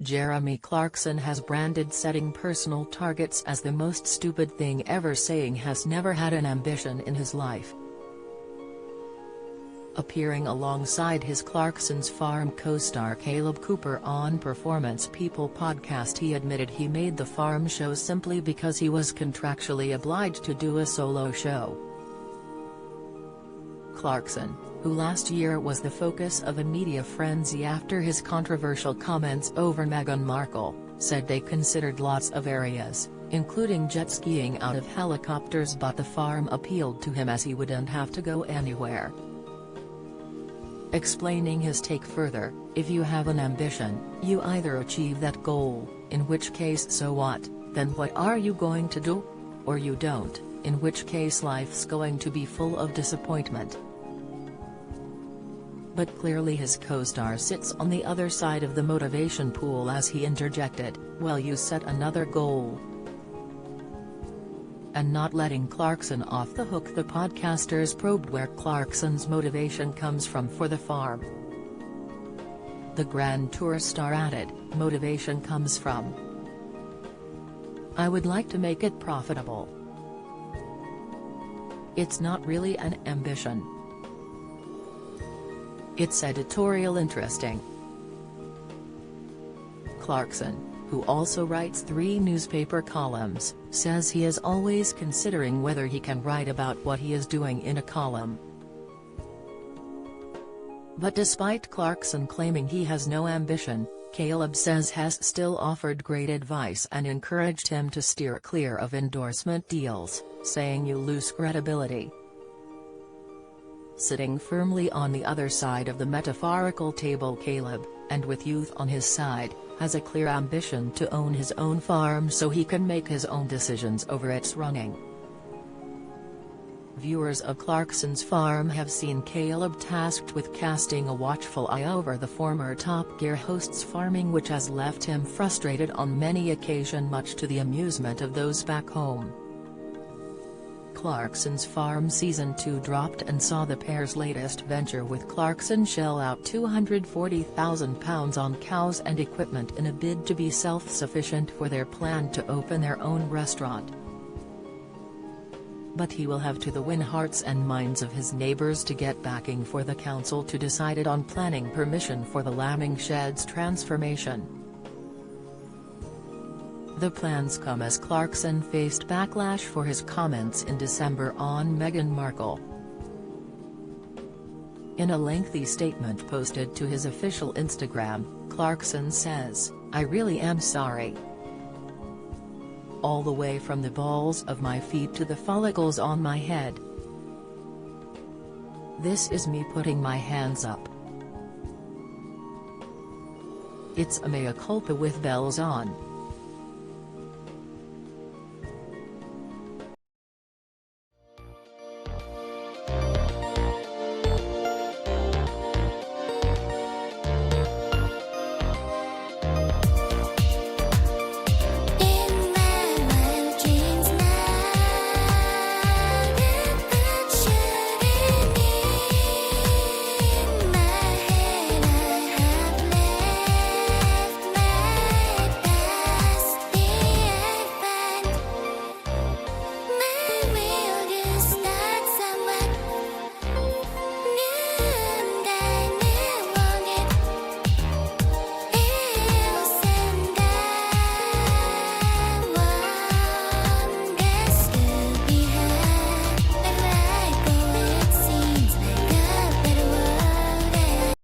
Jeremy Clarkson has branded setting personal targets as the most stupid thing ever, saying has never had an ambition in his life. Appearing alongside his Clarkson's Farm co-star Caleb Cooper on Performance People podcast, he admitted he made the farm show simply because he was contractually obliged to do a solo show. Clarkson, who last year was the focus of a media frenzy after his controversial comments over Meghan Markle, said they considered lots of areas, including jet skiing out of helicopters, but the farm appealed to him as he wouldn't have to go anywhere. Explaining his take further, "If you have an ambition, you either achieve that goal, in which case so what, then what are you going to do? Or you don't, in which case life's going to be full of disappointment." But clearly his co-star sits on the other side of the motivation pool as he interjected, "Well, you set another goal." And not letting Clarkson off the hook, the podcasters probed where Clarkson's motivation comes from for the farm. The Grand Tour star added, "Motivation comes from, I would like to make it profitable. It's not really an ambition. It's editorial interesting." Clarkson, who also writes 3 newspaper columns, says he is always considering whether he can write about what he is doing in a column. But despite Clarkson claiming he has no ambition, Caleb says has still offered great advice and encouraged him to steer clear of endorsement deals, saying you lose credibility. Sitting firmly on the other side of the metaphorical table, Caleb, and with youth on his side, has a clear ambition to own his own farm so he can make his own decisions over its running. Viewers of Clarkson's Farm have seen Caleb tasked with casting a watchful eye over the former Top Gear host's farming, which has left him frustrated on many occasions, much to the amusement of those back home. Clarkson's Farm Season 2 dropped and saw the pair's latest venture with Clarkson shell out £240,000 on cows and equipment in a bid to be self-sufficient for their plan to open their own restaurant. But he will have to win hearts and minds of his neighbours to get backing for the council to decide on planning permission for the lambing shed's transformation. The plans come as Clarkson faced backlash for his comments in December on Meghan Markle. In a lengthy statement posted to his official Instagram, Clarkson says, "I really am sorry. All the way from the balls of my feet to the follicles on my head. This is me putting my hands up. It's a mea culpa with bells on."